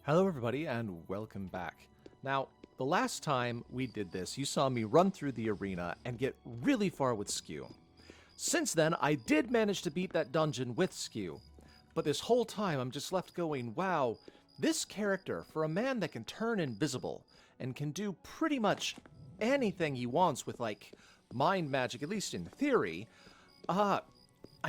Hello everybody and welcome back. Now, the last time we did this, you saw me run through the arena and get really far with Skew. Since then, I did manage to beat that dungeon with Skew, but this whole time I'm just left going, wow, this character, for a man that can turn invisible and can do pretty much anything he wants with, like, mind magic, at least in theory, I'm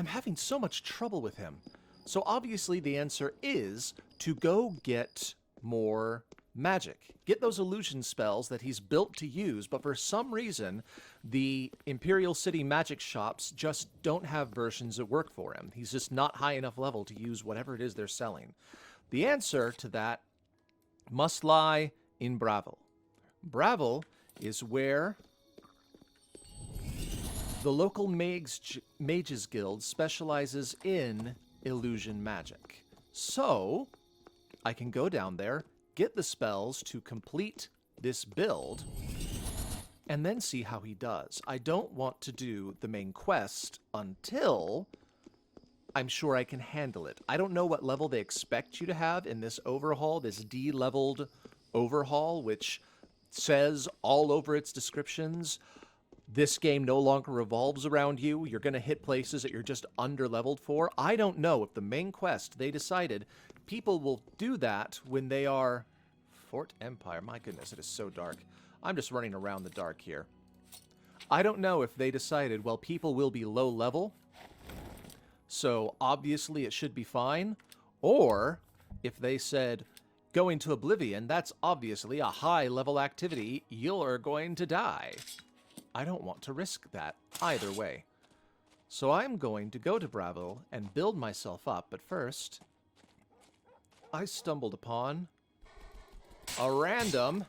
having so much trouble with him. So obviously the answer is to go get more magic. Get those illusion spells that he's built to use, but for some reason, the Imperial City magic shops just don't have versions that work for him. He's just not high enough level to use whatever it is they're selling. The answer to that must lie in Bravil. Bravil is where the local Mages Guild specializes in illusion magic. So, I can go down there, get the spells to complete this build, and then see how he does. I don't want to do the main quest until I'm sure I can handle it. I don't know what level they expect you to have in this overhaul, this D-leveled overhaul, which says all over its descriptions, this game no longer revolves around you. You're going to hit places that you're just under-leveled for. I don't know if the main quest, they decided people will do that when they are... Fort Empire. My goodness, it is so dark. I'm just running around the dark here. I don't know if they decided, well, people will be low level, so obviously it should be fine, or if they said, going to Oblivion, that's obviously a high-level activity, you're going to die. I don't want to risk that either way. So I'm going to go to Bravil and build myself up, but first, I stumbled upon a random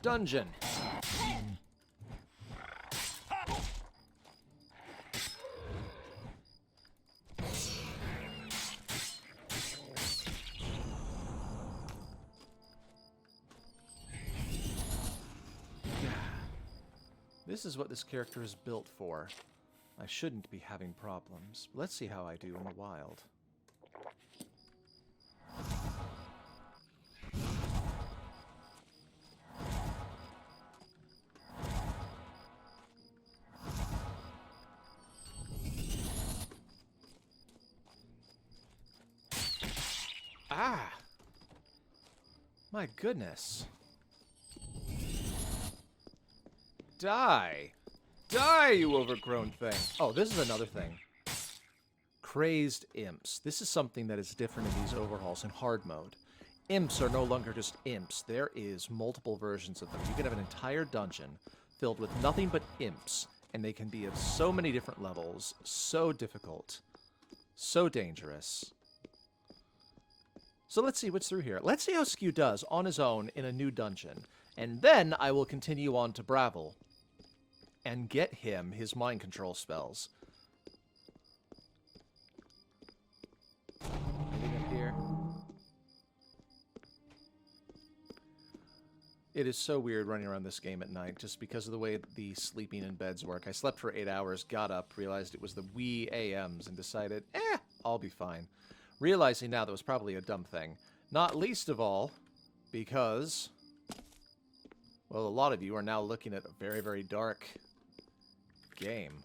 dungeon. This is what this character is built for. I shouldn't be having problems. Let's see how I do in the wild. Ah! My goodness. Die! Die, you overgrown thing! Oh, this is another thing. Crazed imps. This is something that is different in these overhauls in hard mode. Imps are no longer just imps. There is multiple versions of them. You can have an entire dungeon filled with nothing but imps, and they can be of so many different levels, so difficult, so dangerous. So let's see what's through here. Let's see how Skew does on his own in a new dungeon, and then I will continue on to Bravil and get him his mind control spells. Anything up here? It is so weird running around this game at night, just because of the way the sleeping in beds work. I slept for 8 hours, got up, realized it was the wee AMs, and decided, I'll be fine. Realizing now that was probably a dumb thing. Not least of all, because, well, a lot of you are now looking at a very, very dark game.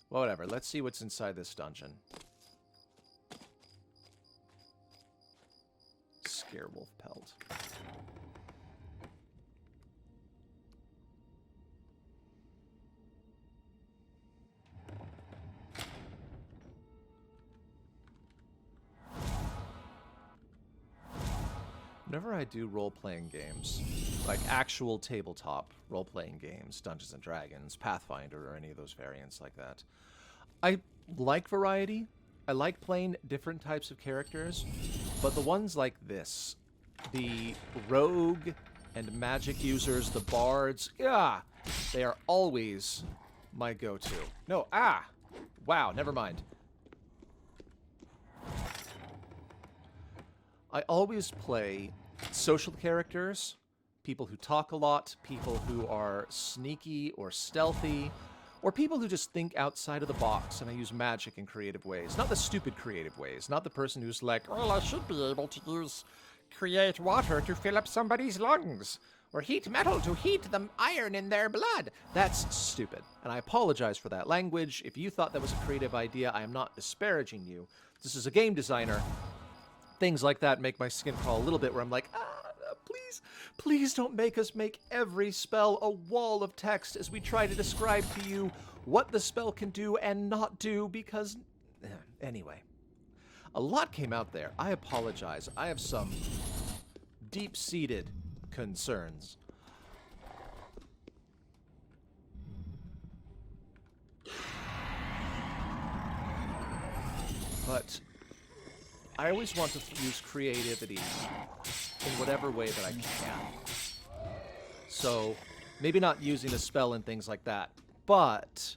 Well, whatever. Let's see what's inside this dungeon. Scarewolf pelt. Whenever I do role-playing games, like actual tabletop role-playing games, Dungeons & Dragons, Pathfinder, or any of those variants like that, I like variety. I like playing different types of characters, but the ones like this, the rogue and magic users, the bards, they are always my go-to. No, wow, never mind. I always play social characters, people who talk a lot, people who are sneaky or stealthy, Or people who just think outside of the box and I use magic in creative ways. Not the stupid creative ways. Not the person who's like, well, I should be able to create water to fill up somebody's lungs. Or heat metal to heat the iron in their blood. That's stupid. And I apologize for that language. If you thought that was a creative idea, I am not disparaging you. This is a game designer. Things like that make my skin crawl a little bit where I'm like, please, please don't make us make every spell a wall of text as we try to describe to you what the spell can do and not do because... Anyway. A lot came out there. I apologize. I have some deep-seated concerns. But I always want to use creativity in whatever way that I can. So, maybe not using a spell and things like that, but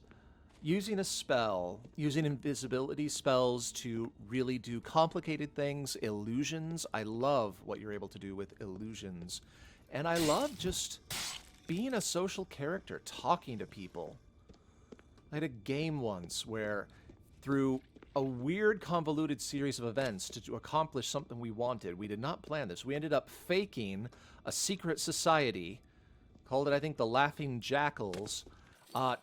using a spell, using invisibility spells to really do complicated things, illusions. I love what you're able to do with illusions. And I love just being a social character, talking to people. I had a game once where through a weird convoluted series of events to accomplish something we wanted, we did not plan this. We ended up faking a secret society, called it, I think, the Laughing Jackals,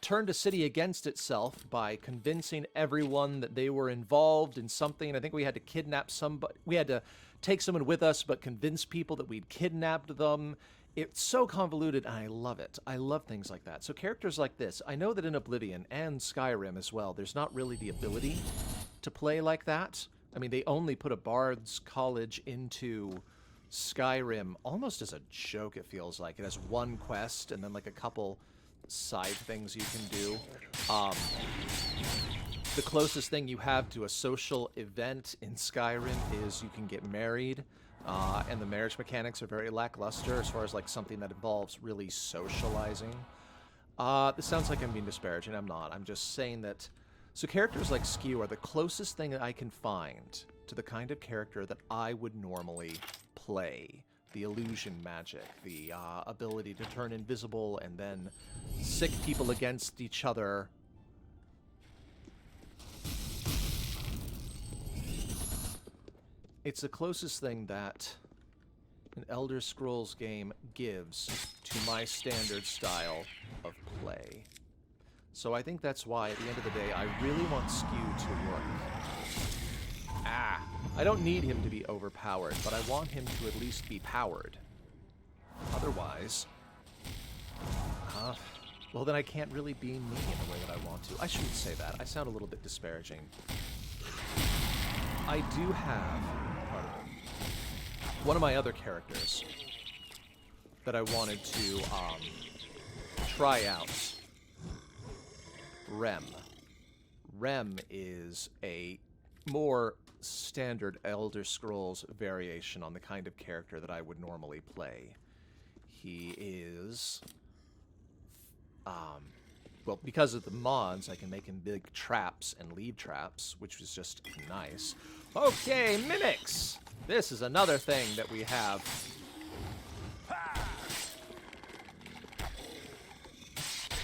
turned a city against itself by convincing everyone that they were involved in something. I think we had to kidnap somebody. We had to take someone with us, but convince people that we'd kidnapped them. It's so convoluted, and I love it. I love things like that. So characters like this, I know that in Oblivion and Skyrim as well, there's not really the ability to play like that. I mean, they only put a Bard's College into Skyrim almost as a joke, it feels like. It has one quest and then like a couple side things you can do. The closest thing you have to a social event in Skyrim is you can get married. And the marriage mechanics are very lackluster as far as like something that involves really socializing. This sounds like I'm being disparaging. I'm not. I'm just saying that... So characters like Skew are the closest thing that I can find to the kind of character that I would normally play. The illusion magic, the ability to turn invisible and then sick people against each other. It's the closest thing that an Elder Scrolls game gives to my standard style of play. So I think that's why, at the end of the day, I really want Skew to work. I don't need him to be overpowered, but I want him to at least be powered. Otherwise, well, then I can't really be me in the way that I want to. I shouldn't say that. I sound a little bit disparaging. I do have one of my other characters that I wanted to try out. Rem. Rem is a more standard Elder Scrolls variation on the kind of character that I would normally play. He is... well, because of the mods, I can make him big traps and leave traps, which is just nice. Okay, mimics! This is another thing that we have.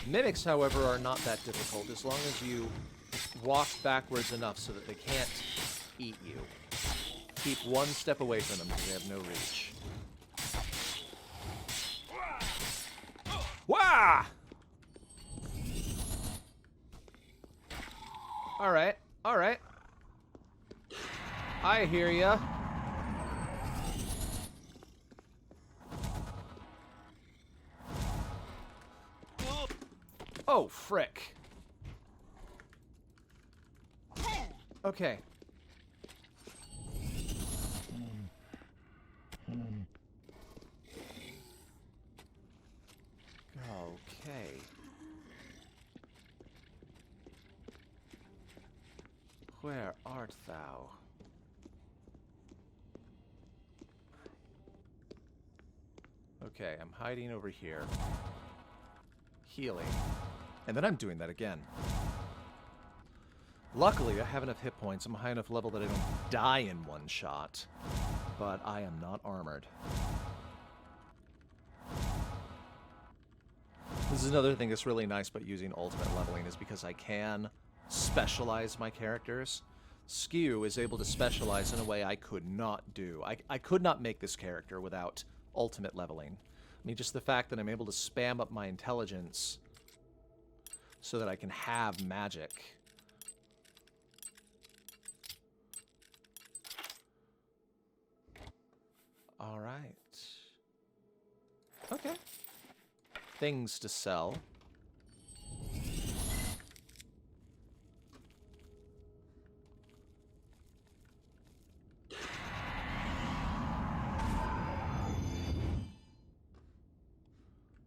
Mimics, however, are not that difficult as long as you walk backwards enough so that they can't eat you. Keep one step away from them because they have no reach. Wah! Alright, alright. I hear ya. Oh, frick. Okay. Okay. Where art thou? Okay, I'm hiding over here. Healing. And then I'm doing that again. Luckily, I have enough hit points. I'm a high enough level that I don't die in one shot. But I am not armored. This is another thing that's really nice about using ultimate leveling, is because I can specialize my characters. Skew is able to specialize in a way I could not do. I could not make this character without ultimate leveling. I mean, just the fact that I'm able to spam up my intelligence so that I can have magic. All right. Okay. Things to sell.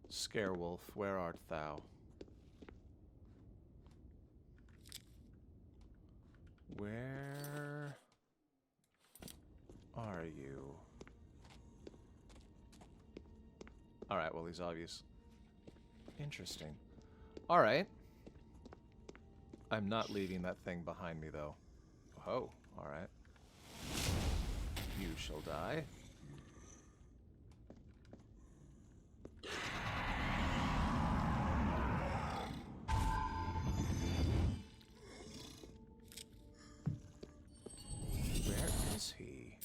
Scarewolf, where art thou? Where are you? Alright, well, he's obvious. Interesting. Alright. I'm not leaving that thing behind me, though. Oh, alright. You shall die. Where is he?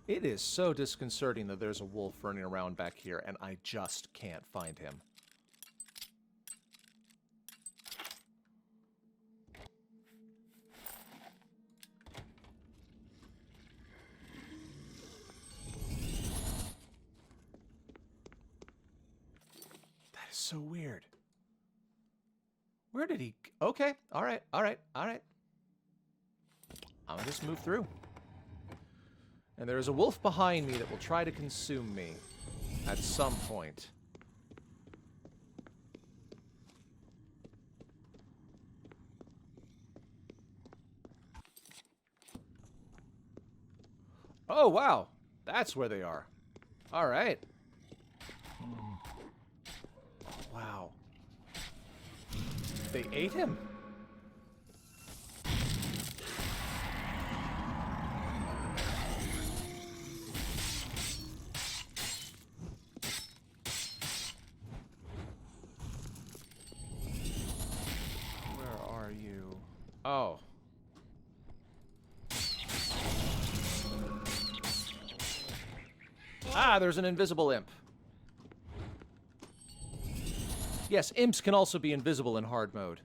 It is so disconcerting that there's a wolf running around back here, and I just can't find him. That is so weird. Where did he... Okay, alright, alright, alright. I'm gonna just move through. And there is a wolf behind me that will try to consume me at some point. Oh, wow. That's where they are. All right. Wow. They ate him? Oh. Ah, there's an invisible imp. Yes, imps can also be invisible in hard mode.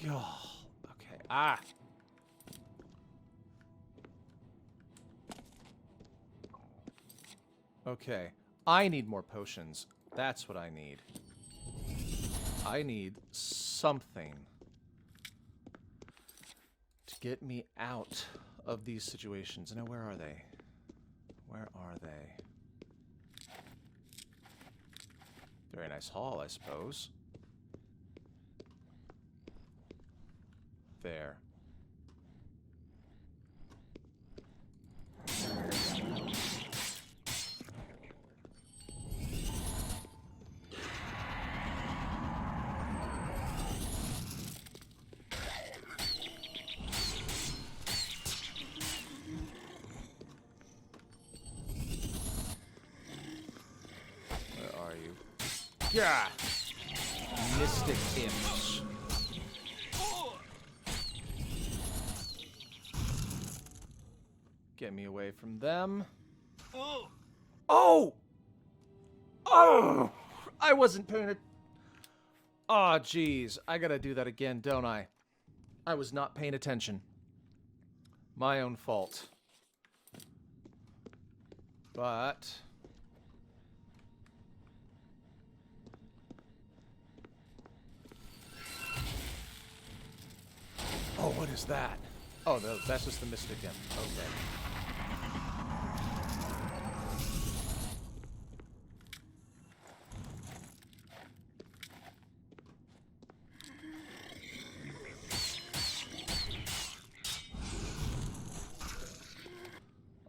Oh, okay. Ah. Okay. I need more potions. That's what I need. I need something to get me out of these situations. Now, where are they? Where are they? Very nice hall, I suppose. There. Yeah! Mystic imps. Get me away from them. Oh! Oh! Oh! I wasn't paying it. Oh, jeez. I gotta do that again, don't I? I was not paying attention. My own fault. But... oh, what is that? Oh, no, that's just the Mystic Imp. Okay.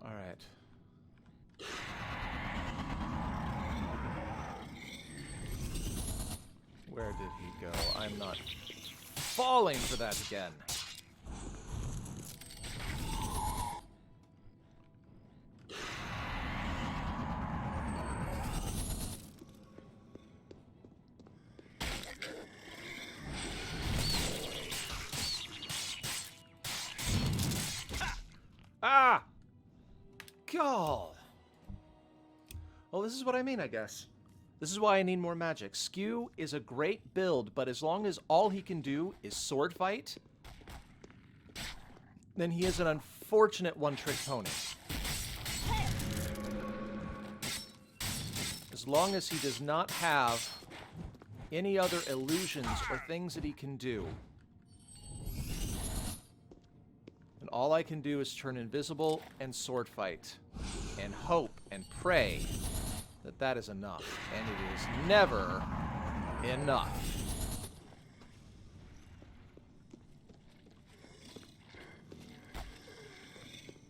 All right. Where did he go? I'm not falling for that again. Ah! God. Well, this is what I mean, I guess. This is why I need more magic. Skew is a great build, but as long as all he can do is sword fight, then he is an unfortunate one-trick pony. As long as he does not have any other illusions or things that he can do, and all I can do is turn invisible and sword fight, and hope and pray that that is enough. And it is never enough.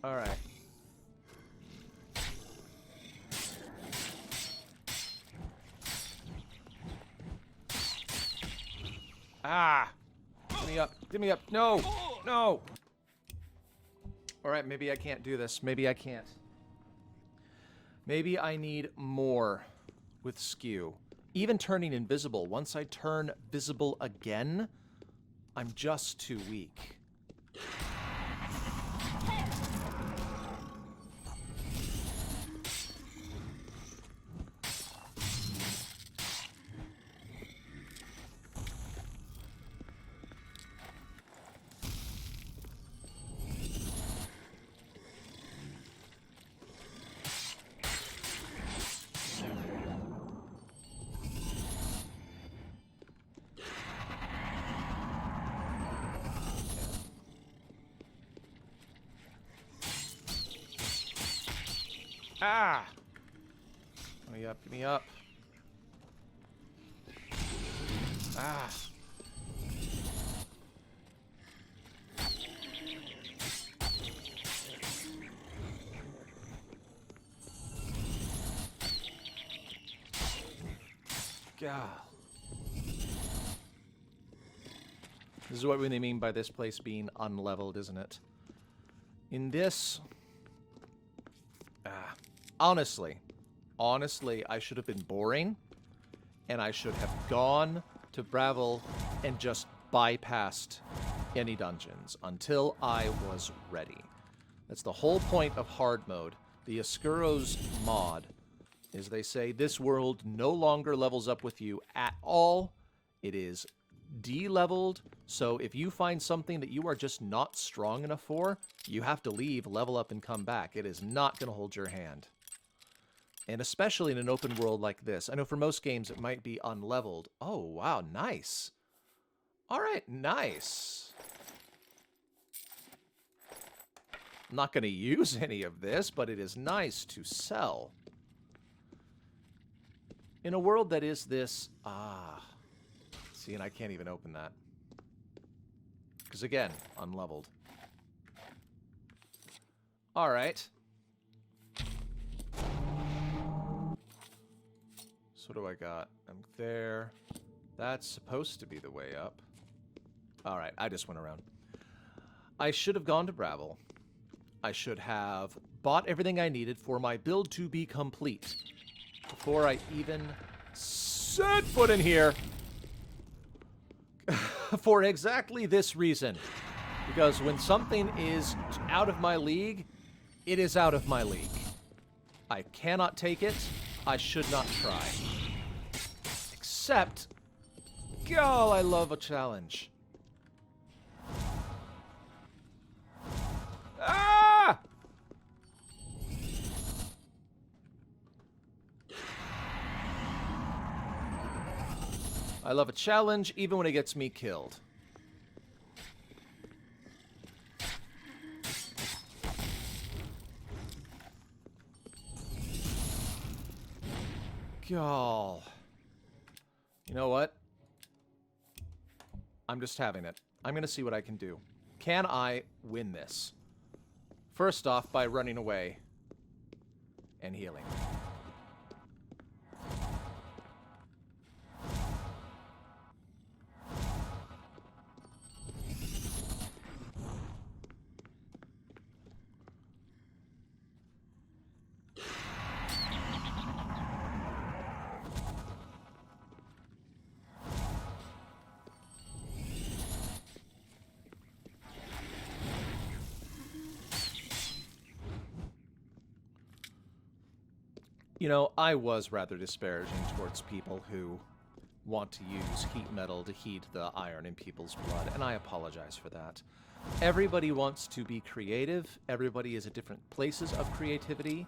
Alright. Ah! Give me up. Give me up. No! No! Alright, maybe I can't do this. Maybe I can't. Maybe I need more with Skew. Even turning invisible. Once I turn visible again, I'm just too weak. Ah! Give me up, give me up. Ah. God. This is what they mean by this place being unleveled, isn't it? In this... Honestly, I should have been boring, and I should have gone to Bravil and just bypassed any dungeons until I was ready. That's the whole point of hard mode. The Oscuro's mod is they say this world no longer levels up with you at all. It is de-leveled, so if you find something that you are just not strong enough for, you have to leave, level up, and come back. It is not going to hold your hand. And especially in an open world like this. I know for most games it might be unleveled. Oh, wow, nice. All right, nice. I'm not going to use any of this, but it is nice to sell. In a world that is this... See, and I can't even open that. Because again, unleveled. All right. So what do I got? I'm there. That's supposed to be the way up. All right, I just went around. I should have gone to Bravil. I should have bought everything I needed for my build to be complete before I even set foot in here. For exactly this reason. Because when something is out of my league, it is out of my league. I cannot take it. I should not try. Except, God, I love a challenge. Ah! I love a challenge even when it gets me killed. God. You know what? I'm just having it. I'm going to see what I can do. Can I win this? First off, by running away and healing. You know, I was rather disparaging towards people who want to use heat metal to heat the iron in people's blood, and I apologize for that. Everybody wants to be creative. Everybody is at different places of creativity.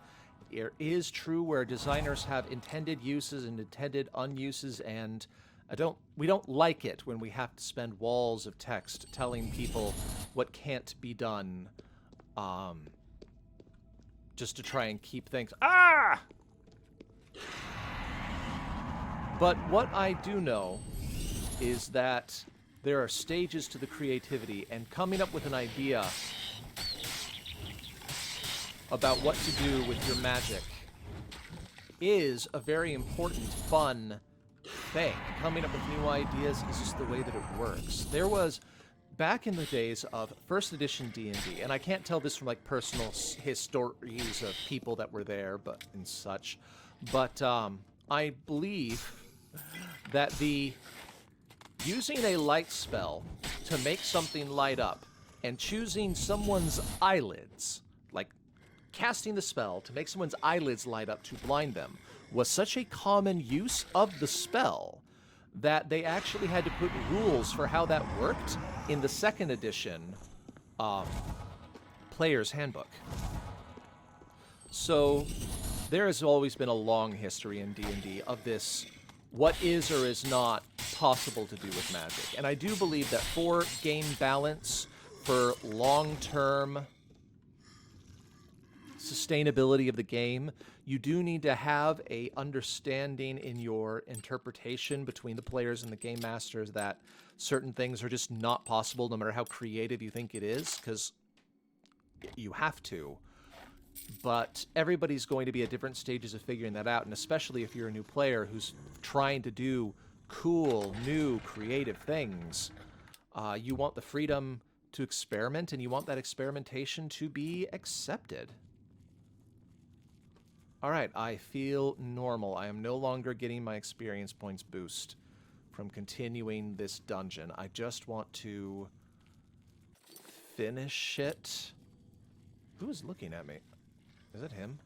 It is true where designers have intended uses and intended unuses, and we don't like it when we have to spend walls of text telling people what can't be done, just to try and keep things. Ah! But what I do know is that there are stages to the creativity, and coming up with an idea about what to do with your magic is a very important, fun thing. Coming up with new ideas is just the way that it works. There was, back in the days of first edition D&D, and I can't tell this from like personal histories of people that were there but and such, but I believe that using a light spell to make something light up and choosing someone's eyelids, like casting the spell to make someone's eyelids light up to blind them, was such a common use of the spell that they actually had to put rules for how that worked in the second edition Player's Handbook. So there has always been a long history in D&D of this, what is or is not possible to do with magic. And I do believe that for game balance, for long-term sustainability of the game, you do need to have a understanding in your interpretation between the players and the game masters that certain things are just not possible no matter how creative you think it is, because you have to. But everybody's going to be at different stages of figuring that out, and especially if you're a new player who's trying to do cool, new, creative things, you want the freedom to experiment, and you want that experimentation to be accepted. Alright, I feel normal. I am no longer getting my experience points boost from continuing this dungeon. I just want to finish it. Who is looking at me? Is it him?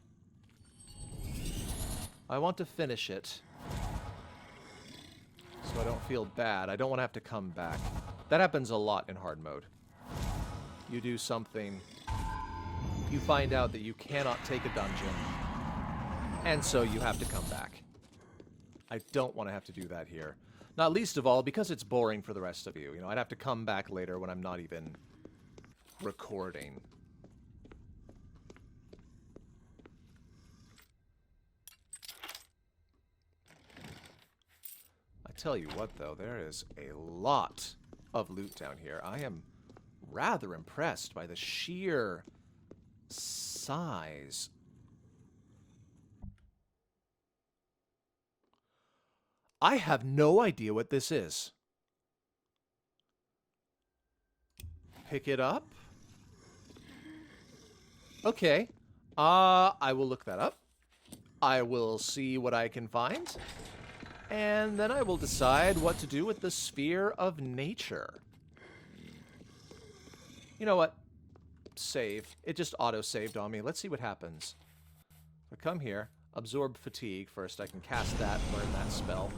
I want to finish it so I don't feel bad. I don't want to have to come back. That happens a lot in hard mode. You do something, you find out that you cannot take a dungeon, and so you have to come back. I don't want to have to do that here. Not least of all because it's boring for the rest of you. You know, I'd have to come back later when I'm not even recording. I tell you what, though, there is a lot of loot down here. I am rather impressed by the sheer size. I have no idea what this is. Pick it up? Okay. I will look that up. I will see what I can find. And then I will decide what to do with the Sphere of Nature. You know what? Save. It just auto-saved on me. Let's see what happens. So come here. Absorb Fatigue first. I can cast that, learn that spell.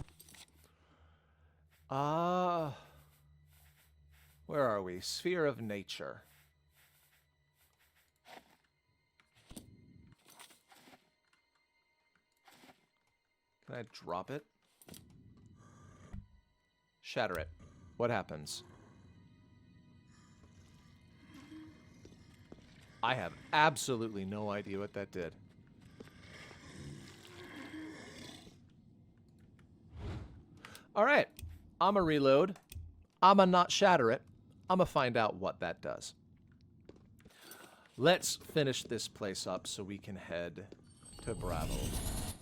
Where are we? Sphere of Nature. Can I drop it? Shatter it. What happens? I have absolutely no idea what that did. Alright. I'ma reload. I'ma not shatter it. I'ma find out what that does. Let's finish this place up so we can head to Bravil.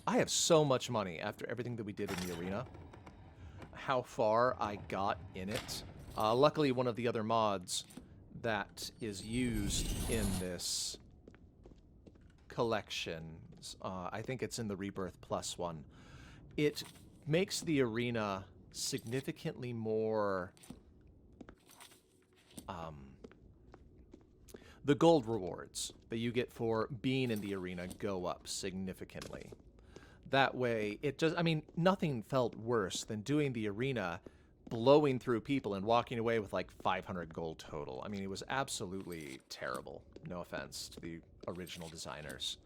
I have so much money after everything that we did in the arena. How far I got in it. Luckily, one of the other mods that is used in this collection, I think it's in the Rebirth Plus one, it makes the arena significantly more... the gold rewards that you get for being in the arena go up significantly. That way, it just, I mean, nothing felt worse than doing the arena, blowing through people and walking away with like 500 gold total. I mean, it was absolutely terrible. No offense to the original designers.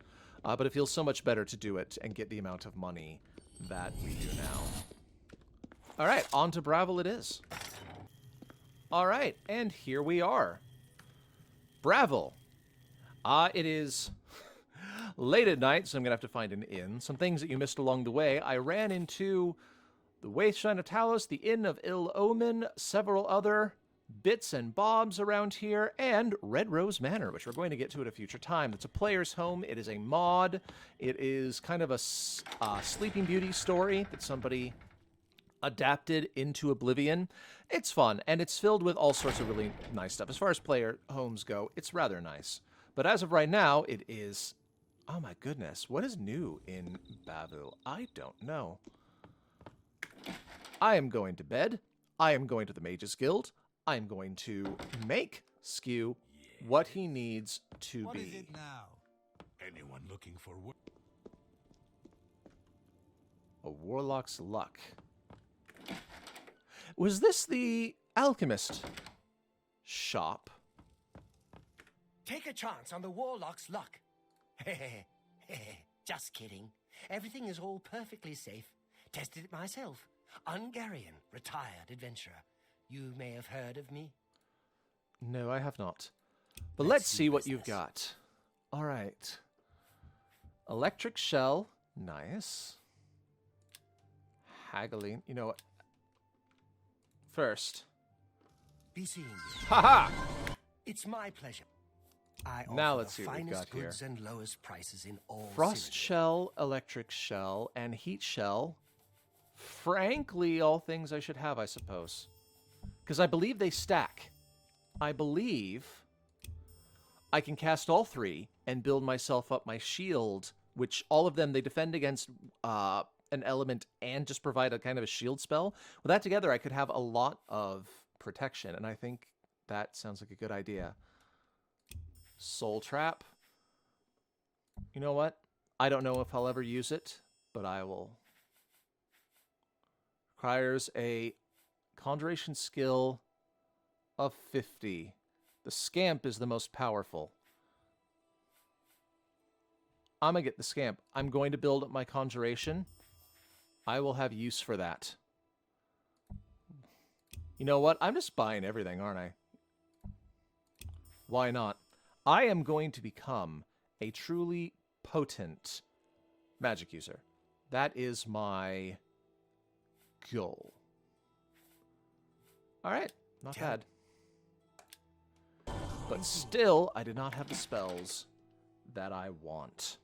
But it feels so much better to do it and get the amount of money that we do now. All right, on to Bravil it is. All right, and here we are. Bravil. It is late at night, so I'm going to have to find an inn. Some things that you missed along the way. I ran into the Wayshrine of Talos, the Inn of Ill Omen, several other bits and bobs around here, and Red Rose Manor, which we're going to get to at a future time. It's a player's home. It is a mod. It is kind of a Sleeping Beauty story that somebody adapted into Oblivion. It's fun, and it's filled with all sorts of really nice stuff. As far as player homes go, it's rather nice. But as of right now, it is... Oh my goodness, what is new in Bravil? I don't know. I am going to bed. I am going to the Mages Guild. I am going to make Skew what he needs to What be. is it now? Anyone looking for work? A Warlock's Luck. Was this the Alchemist shop? Take a chance on the Warlock's luck. Just kidding. Everything is all perfectly safe. Tested it myself. Ungarian, retired adventurer. You may have heard of me. No, I have not. But let's see what you've got. All right. Electric Shell. Nice. Haggling. You know what? First. Be seeing you. Haha! It's my pleasure. I Now offer let's the see what we've finest got here. goods and lowest prices in all Frost Cyrodiil. Shell, Electric Shell, and Heat Shell. Frankly, all things I should have, I suppose. Because I believe they stack. I believe I can cast all three and build myself up my shield, which all of them, they defend against an element and just provide a kind of a shield spell. With that together, I could have a lot of protection, and I think that sounds like a good idea. Soul Trap. You know what? I don't know if I'll ever use it, but I will. Requires a conjuration skill of 50. The Scamp is the most powerful. I'm going to get the Scamp. I'm going to build up my conjuration. I will have use for that. You know what? I'm just buying everything, aren't I? Why not? I am going to become a truly potent magic user. That is my goal. All right, not bad. But still, I did not have the spells that I want.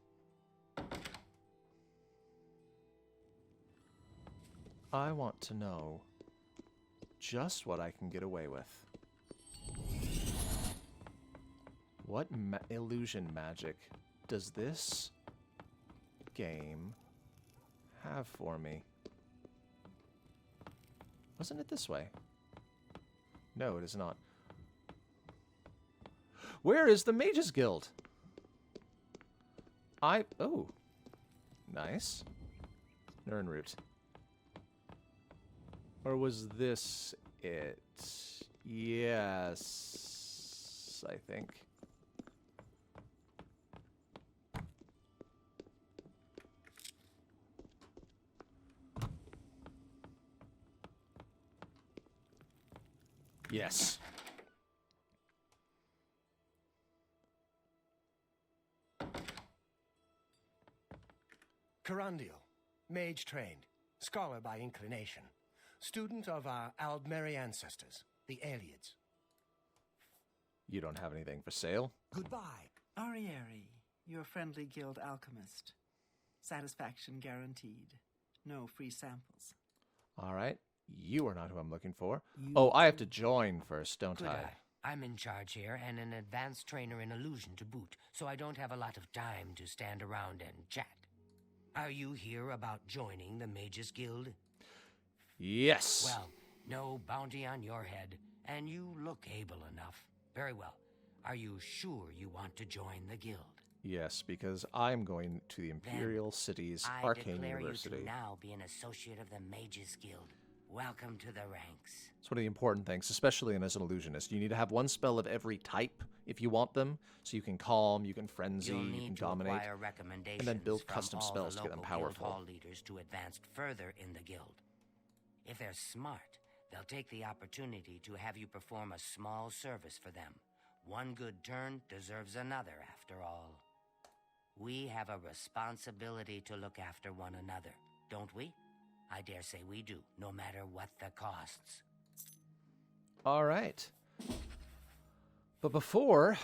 I want to know just what I can get away with. What illusion magic does this game have for me? Wasn't it this way? No, it is not. Where is the Mages Guild? Oh. Nice. Nirnroot. Or was this it? Yes, I think. Yes. Carandial, mage trained, scholar by inclination, student of our Aldmeri ancestors, the Aelids. You don't have anything for sale? Goodbye. Arieri, your friendly guild alchemist. Satisfaction guaranteed. No free samples. All right. You are not who I'm looking for. You Oh, I have to join first, don't Good I? eye. I'm in charge here and an advanced trainer in illusion to boot, so I don't have a lot of time to stand around and chat. Are you here about joining the Mages Guild? Yes. Well, no bounty on your head, and you look able enough. Very well. Are you sure you want to join the guild? Yes, because I'm going to the Imperial City's I Arcane declare University. you to now be an associate of the Mages Guild. Welcome to the ranks. It's one of the important things, especially as an illusionist. You need to have one spell of every type if you want them, so you can calm, you can frenzy, You'll you can need to dominate, acquire recommendations and then build from custom all spells the to get them local guild powerful. hall leaders to advance further in the guild. If they're smart, they'll take the opportunity to have you perform a small service for them. One good turn deserves another, after all. We have a responsibility to look after one another, don't we? I dare say we do, no matter what the costs. All right. But before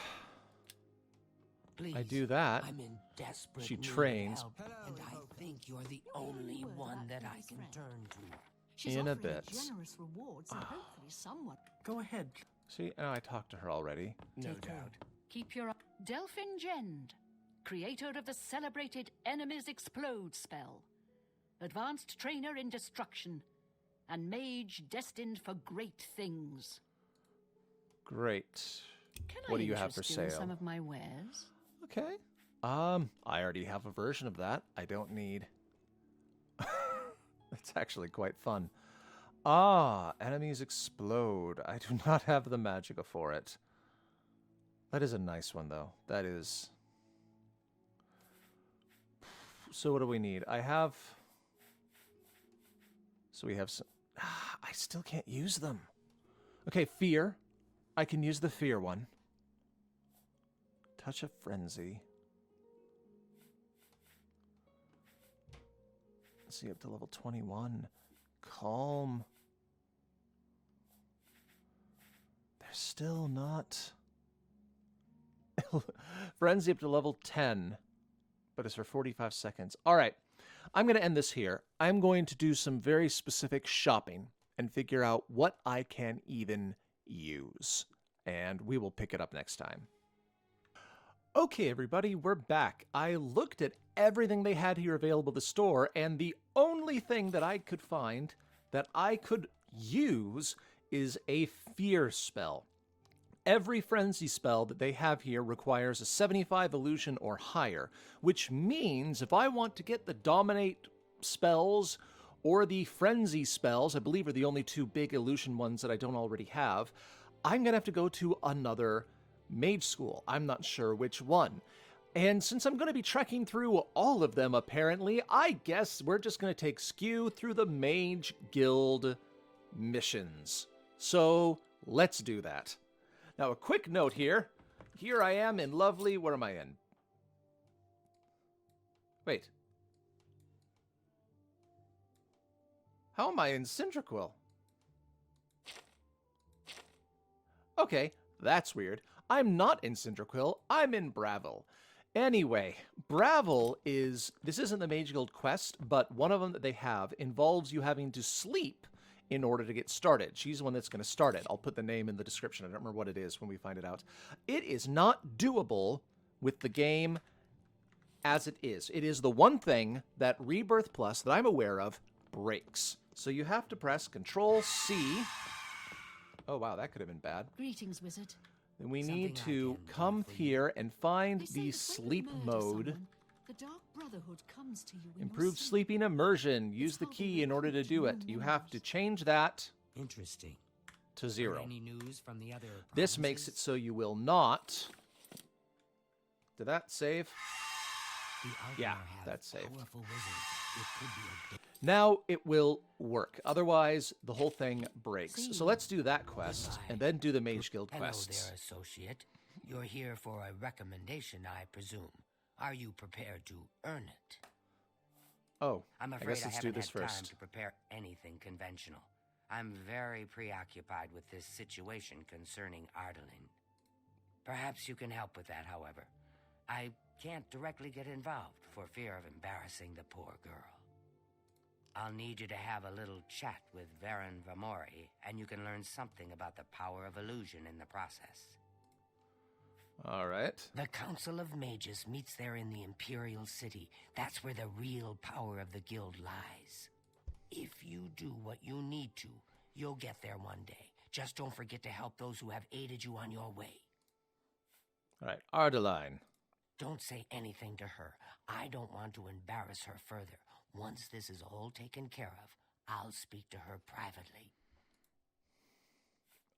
Please, I do that, I'm in desperate she need of trains. help, and I think you're the only one that I can turn to. She's In a offering bit. generous rewards, and hopefully someone. Go ahead. See, I talked to her already. No Take care. doubt. Keep your Delphin Gend, creator of the celebrated Enemies Explode spell, advanced trainer in destruction, and mage destined for great things. Great. Can What I do you have for interest you in sale? some of my wares? Okay. I already have a version of that. I don't need... That's actually quite fun. Enemies explode. I do not have the magicka for it. That is a nice one, though. That is... So what do we need? I have... So we have some... I still can't use them. Okay, fear. I can use the fear one. Touch of Frenzy. Let's see, up to level 21. Calm. They're still not... Frenzy up to level 10. But it's for 45 seconds. All right. I'm going to end this here. I'm going to do some very specific shopping and figure out what I can even use. And we will pick it up next time. Okay, everybody, we're back. I looked at everything they had here available at the store, and the only thing that I could find that I could use is a fear spell. Every frenzy spell that they have here requires a 75 illusion or higher, which means if I want to get the dominate spells or the frenzy spells, I believe are the only two big illusion ones that I don't already have, I'm going to have to go to another mage school. I'm not sure which one. And since I'm going to be trekking through all of them, apparently, I guess we're just going to take Skew through the Mage Guild missions. So, let's do that. Now, a quick note here. Here I am in lovely... Where am I in? Wait. How am I in Cyndraquil? Okay, that's weird. I'm not in Cyndraquil. I'm in Bravil. Anyway, Bravil is... This isn't the Mage Guild quest, but one of them that they have involves you having to sleep in order to get started. She's the one that's going to start it. I'll put the name in the description. I don't remember what it is when we find it out. It is not doable with the game as it is. It is the one thing that Rebirth Plus that I'm aware of breaks. So you have to press Control-C. Oh, wow, that could have been bad. Greetings, wizard. Then we Something need I to can do come for you. here and find They say the when you sleep murder mode. someone, the Dark Brotherhood comes to you in your Improved sleep. sleeping immersion. Use the how they key in order to recruit do new it. You have to members. change that Interesting. to Heard 0. Any news from the other This makes it provinces? so you will not... Did that save? The Yeah, Alkmaar have that's saved. powerful wizards. It could be a Now it will work. Otherwise, the whole thing breaks. So See. let's do that quest Goodbye. and then do the Mage Guild Hello quests. there, associate. You're here for a recommendation, I presume. Are you prepared to earn it? Oh, I'm I afraid guess I let's do haven't this had time first. to prepare anything conventional. I'm very preoccupied with this situation concerning Ardaline. Perhaps you can help with that, however. I can't directly get involved for fear of embarrassing the poor girl. I'll need you to have a little chat with Varen Vamori, and you can learn something about the power of illusion in the process. All right. The Council of Mages meets there in the Imperial City. That's where the real power of the guild lies. If you do what you need to, you'll get there one day. Just don't forget to help those who have aided you on your way. All right. Ardaline. Don't say anything to her. I don't want to embarrass her further. Once this is all taken care of, I'll speak to her privately.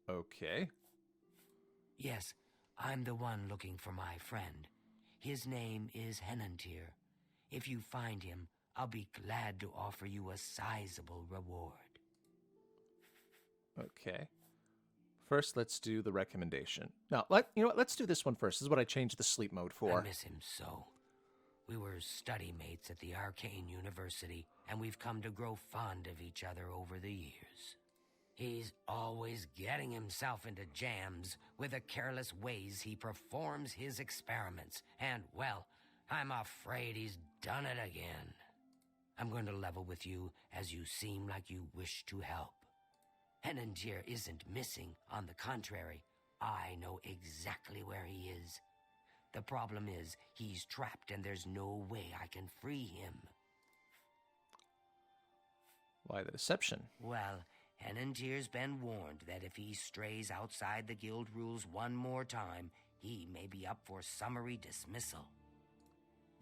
Okay. Yes, I'm the one looking for my friend. His name is Henantir. If you find him, I'll be glad to offer you a sizable reward. Okay. First, let's do the recommendation. No, you know what? Let's do this one first. This is what I changed the sleep mode for. I miss him so. We were study mates at the Arcane University, and we've come to grow fond of each other over the years. He's always getting himself into jams with the careless ways he performs his experiments, and, well, I'm afraid he's done it again. I'm going to level with you, as you seem like you wish to help. Henantir isn't missing. On the contrary, I know exactly where he is. The problem is, he's trapped and there's no way I can free him. Why the deception? Well, Henantir's been warned that if he strays outside the guild rules one more time, he may be up for summary dismissal.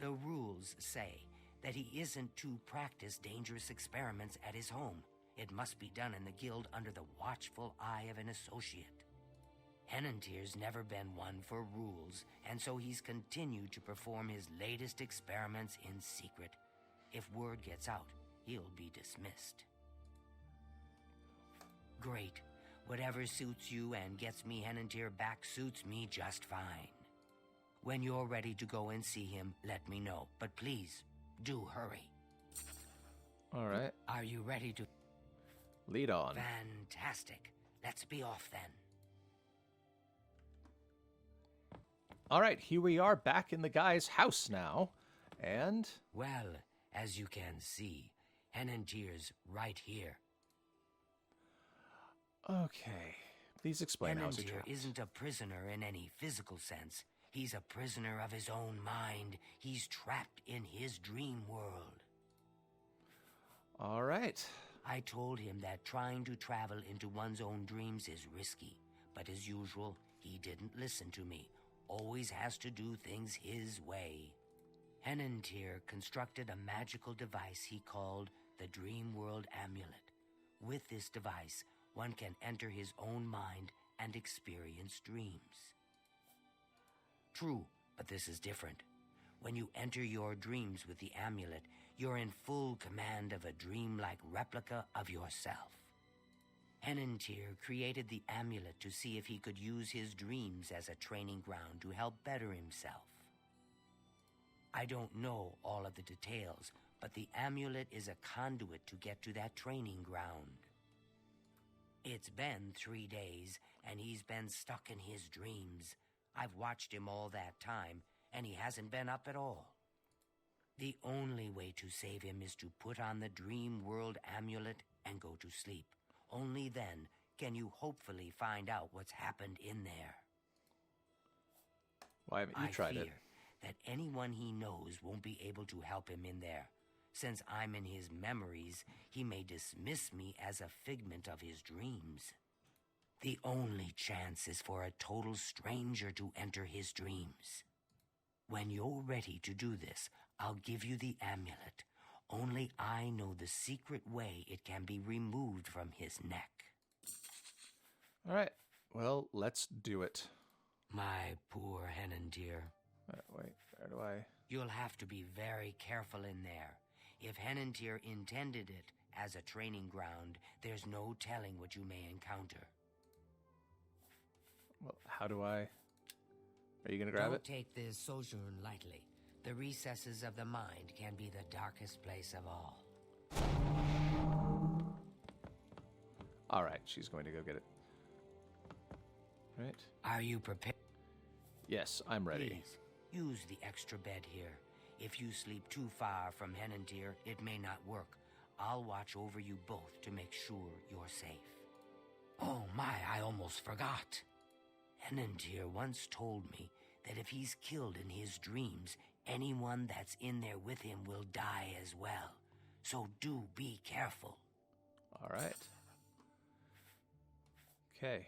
The rules say that he isn't to practice dangerous experiments at his home. It must be done in the guild under the watchful eye of an associate. Henantir's never been one for rules, and so he's continued to perform his latest experiments in secret. If word gets out, he'll be dismissed. Great. Whatever suits you and gets me Henantir back suits me just fine. When you're ready to go and see him, let me know. But please, do hurry. All right. Are you ready to... Lead on. Fantastic. Let's be off then. All right, here we are back in the guy's house now. And... Well, as you can see, Henantir's right here. Okay. Please explain how he Henantir trapped. isn't a prisoner in any physical sense. He's a prisoner of his own mind. He's trapped in his dream world. All right. I told him that trying to travel into one's own dreams is risky. But as usual, he didn't listen to me. Always has to do things his way. Henantir constructed a magical device he called the Dream World Amulet. With this device, one can enter his own mind and experience dreams. True, but this is different. When you enter your dreams with the amulet, you're in full command of a dreamlike replica of yourself. Henantir created the amulet to see if he could use his dreams as a training ground to help better himself. I don't know all of the details, but the amulet is a conduit to get to that training ground. It's been 3 days, and he's been stuck in his dreams. I've watched him all that time, and he hasn't been up at all. The only way to save him is to put on the Dream World Amulet and go to sleep. Only then can you hopefully find out what's happened in there. Why haven't you tried it? I fear that anyone he knows won't be able to help him in there. Since I'm in his memories, he may dismiss me as a figment of his dreams. The only chance is for a total stranger to enter his dreams. When you're ready to do this, I'll give you the amulet. Only I know the secret way it can be removed from his neck. All right. Well, let's do it. My poor Henantir. Wait, where do I... You'll have to be very careful in there. If Henantir intended it as a training ground, there's no telling what you may encounter. Well, how do I... Are you going to grab Don't it? take this sojourn lightly. The recesses of the mind can be the darkest place of all. All right, she's going to go get it. Right? Are you prepared? Yes, I'm ready. Please, use the extra bed here. If you sleep too far from Henantir, it may not work. I'll watch over you both to make sure you're safe. Oh my, I almost forgot. Henantir once told me that if he's killed in his dreams, anyone that's in there with him will die as well. So do be careful. All right. Okay.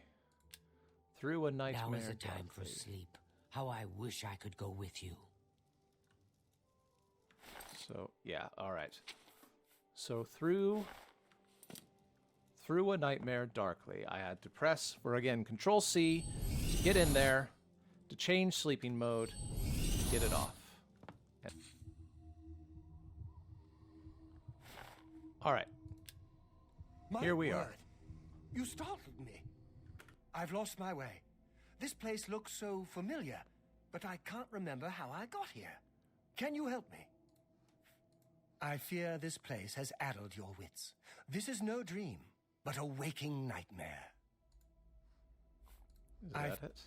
Through a nightmare. Now is the time for darkly. sleep. How I wish I could go with you. So, yeah, alright. So through a nightmare darkly, I had to press for, again, Control-C to get in there, to change sleeping mode, get it off. Alright. Here we are. You startled me. I've lost my way. This place looks so familiar, but I can't remember how I got here. Can you help me? I fear this place has addled your wits. This is no dream, but a waking nightmare. Is that it?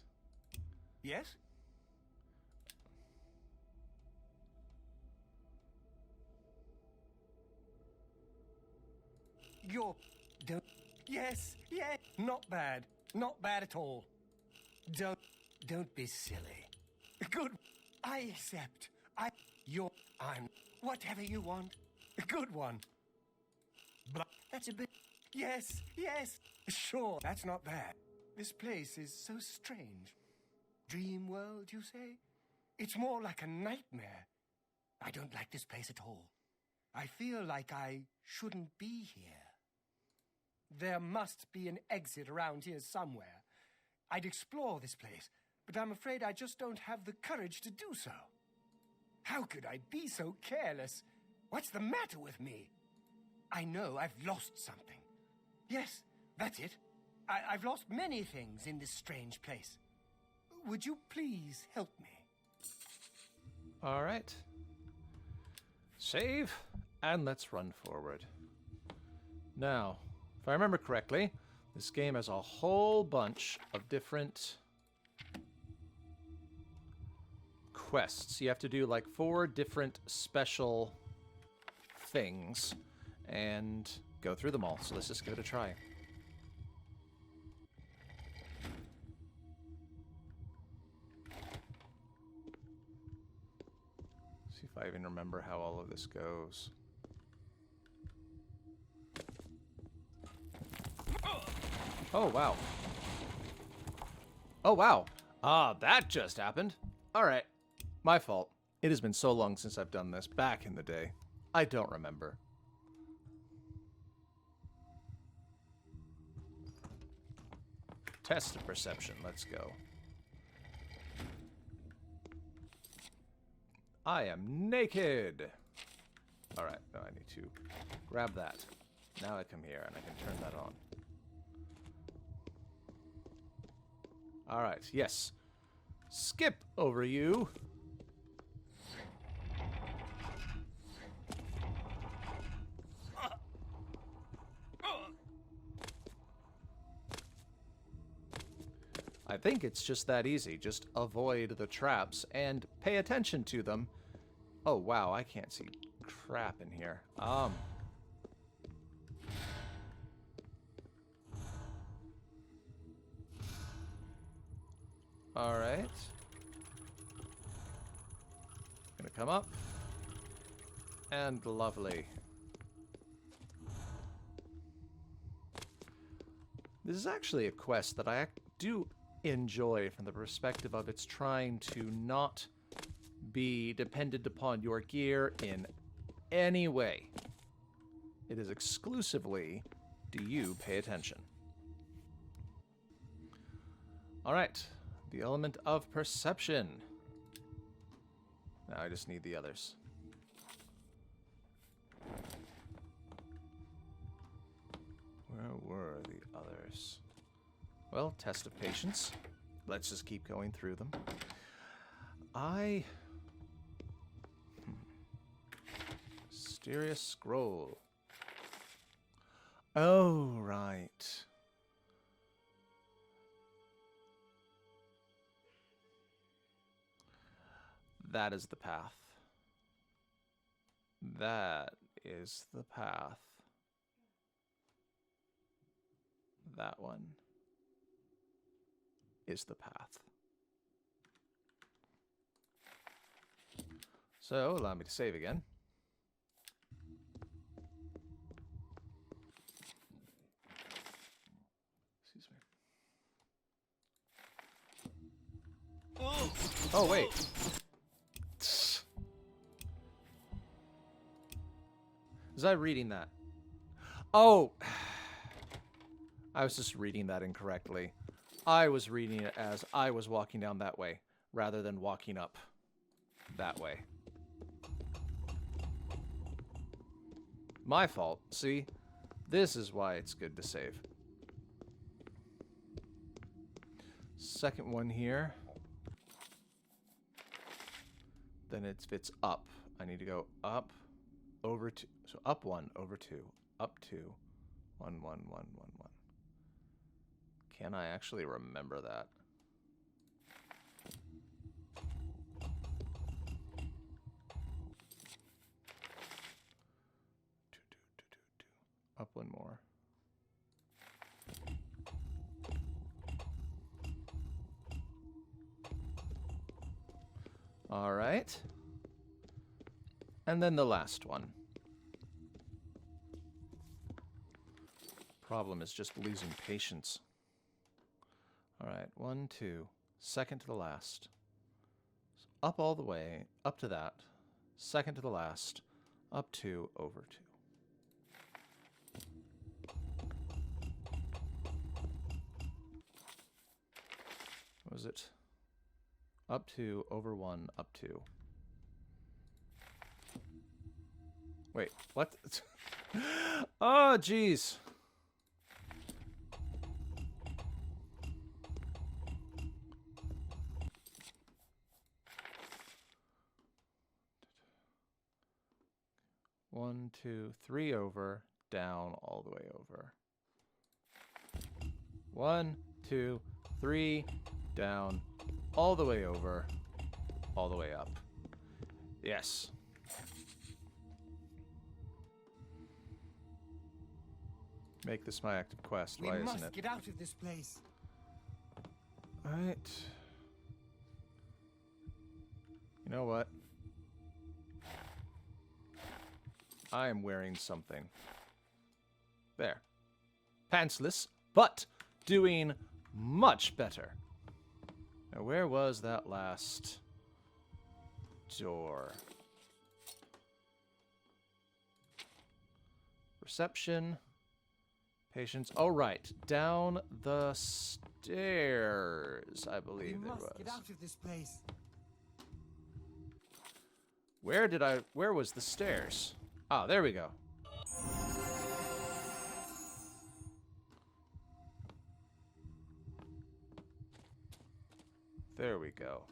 Yes? Don't... Yes, yes. Not bad. Not bad at all. Don't be silly. Good. I accept. I'm... Whatever you want. Good one. But that's a bit... Yes, yes. Sure, that's not bad. This place is so strange. Dream world, you say? It's more like a nightmare. I don't like this place at all. I feel like I shouldn't be here. There must be an exit around here somewhere. I'd explore this place, but I'm afraid I just don't have the courage to do so. How could I be so careless? What's the matter with me? I know I've lost something. Yes, that's it. I've lost many things in this strange place. Would you please help me? All right. Save, and let's run forward. Now, if I remember correctly, this game has a whole bunch of different quests. You have to do like 4 different special things and go through them all. So let's just give it a try. See if I even remember how all of this goes. Oh, wow. Oh, wow. Ah, that just happened. All right. My fault. It has been so long since I've done this back in the day. I don't remember. Test of perception. Let's go. I am naked. All right. Now I need to grab that. Now I come here and I can turn that on. All right. Yes. Skip over you. I think it's just that easy. Just avoid the traps and pay attention to them. Oh, wow, I can't see crap in here. All right. Gonna come up. And lovely. This is actually a quest that I do enjoy from the perspective of it's trying to not be dependent upon your gear in any way. It is exclusively, do you pay attention? All right, the element of perception. Now I just need the others. Where were the others? Well, test of patience. Let's just keep going through them. Mysterious scroll. Oh, right. That is the path. That is the path. That one is the path. So, allow me to save again. Excuse me. Oh, wait. Was I reading that? Oh! I was just reading that incorrectly. I was reading it as I was walking down that way, rather than walking up that way. My fault. See? This is why it's good to save. Second one here. Then if it's up, I need to go up, over 2. So up 1, over 2, up 2, 1, 1, 1, 1, 1. Can I actually remember that? Up one more. All right. And then the last one. Problem is just losing patience. All right, 1, 2, second to the last. So up all the way, up to that. Second to the last, up 2, over 2. What was it? Up 2, over 1, up 2. Wait, what? Oh, jeez. One, 2, 3 over, down, all the way over. 1, 2, 3, down, all the way over, all the way up. Yes. Make this my active quest. Why isn't it? We must get out of this place. Alright. You know what? I am wearing something. There. Pantsless, but doing much better. Now, where was that last door? Reception. Patience. Oh, right. Down the stairs, I believe there was. We must get out of this place. Where was the stairs? Ah, there we go. There we go.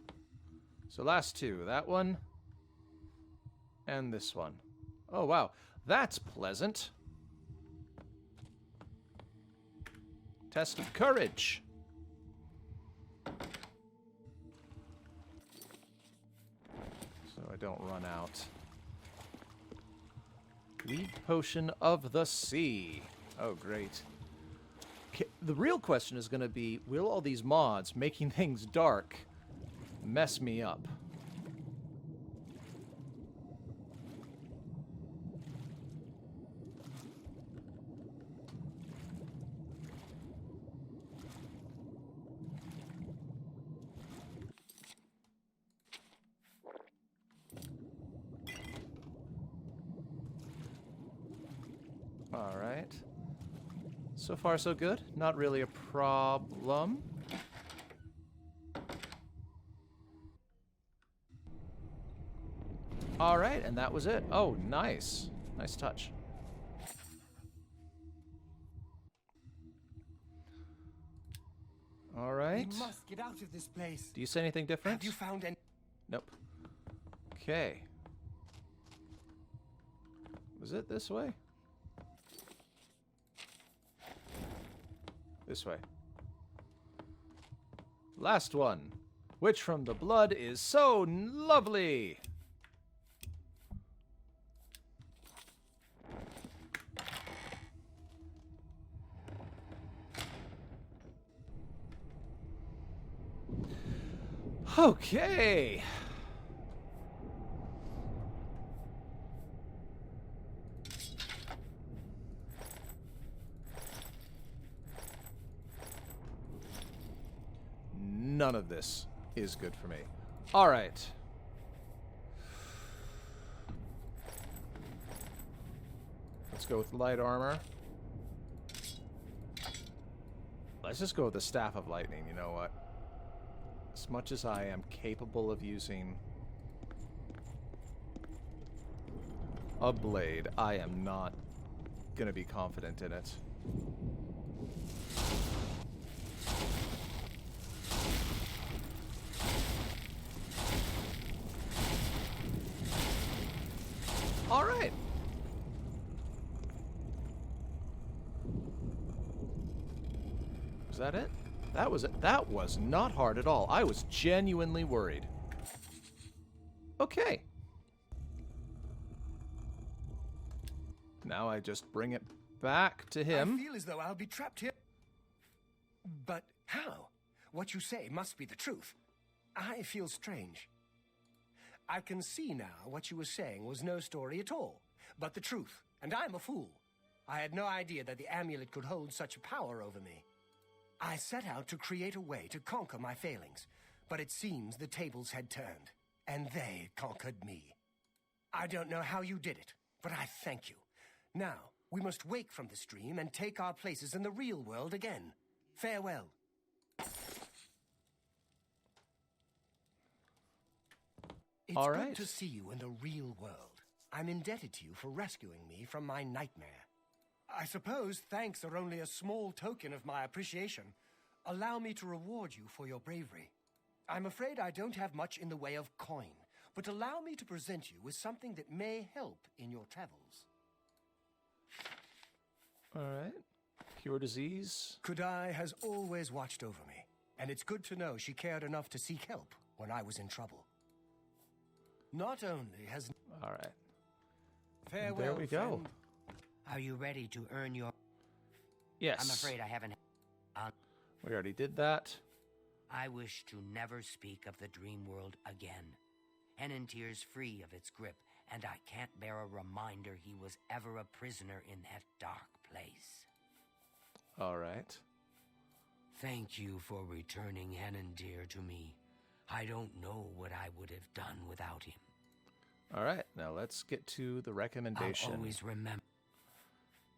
So last two, that one and this one. Oh, wow. That's pleasant. Test of courage. So I don't run out. Lead Potion of the Sea. Oh, great. The real question is going to be, will all these mods making things dark mess me up? All right. So far, so good. Not really a problem. All right, and that was it. Oh, nice. Nice touch. All right. We must get out of this place. Do you say anything different? Have you found any? Nope. Okay. Was it this way? This way. Last one. Which from the blood is so lovely. Okay. None of this is good for me. All right. Let's go with light armor. Let's just go with the Staff of Lightning, you know what? As much as I am capable of using a blade, I am not gonna be confident in it. All right. Was that it? That was it. That was not hard at all. I was genuinely worried. Okay. Now I just bring it back to him. I feel as though I'll be trapped here. But how? What you say must be the truth. I feel strange. I can see now what you were saying was no story at all, but the truth, and I'm a fool. I had no idea that the amulet could hold such power over me. I set out to create a way to conquer my failings, but it seems the tables had turned, and they conquered me. I don't know how you did it, but I thank you. Now, we must wake from this dream and take our places in the real world again. Farewell. It's All good right. to see you in the real world. I'm indebted to you for rescuing me from my nightmare. I suppose thanks are only a small token of my appreciation. Allow me to reward you for your bravery. I'm afraid I don't have much in the way of coin, but allow me to present you with something that may help in your travels. All right. Cure disease. Kudai has always watched over me, and it's good to know she cared enough to seek help when I was in trouble. Not only has... All right. Farewell, There we go. friend. Are you ready to earn your... Yes. I'm afraid I haven't... We already did that. I wish to never speak of the dream world again. Henantier's free of its grip, and I can't bear a reminder he was ever a prisoner in that dark place. All right. Thank you for returning Henantier to me. I don't know what I would have done without him. All right. Now let's get to the recommendation. I'll always remember.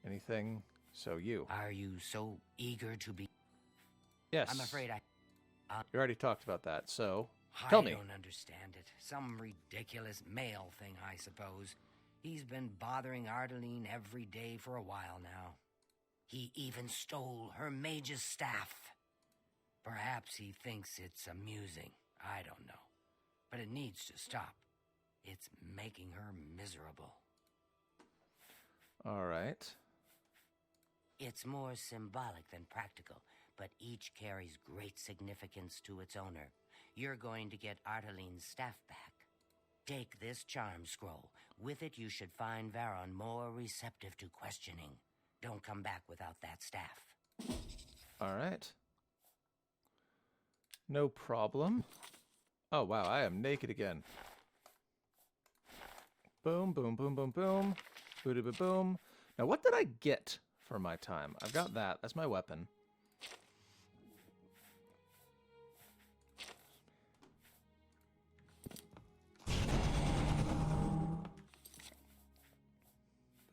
Anything? So you. Are you so eager to be... Yes. I'm afraid You already talked about that, so tell me. I don't understand it. Some ridiculous male thing, I suppose. He's been bothering Ardeline every day for a while now. He even stole her mage's staff. Perhaps he thinks it's amusing. I don't know. But it needs to stop. It's making her miserable. All right. It's more symbolic than practical, but each carries great significance to its owner. You're going to get Arteline's staff back. Take this charm scroll. With it, you should find Varon more receptive to questioning. Don't come back without that staff. All right. No problem. Oh, wow. I am naked again. Boom, boom, boom, boom, boom. Boom. Now, what did I get for my time? I've got that. That's my weapon.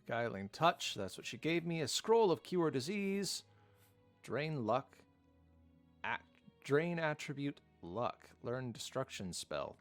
Beguiling Touch. That's what she gave me. A Scroll of Cure Disease. Drain Luck. Drain Attribute Luck. Learn Destruction Spell.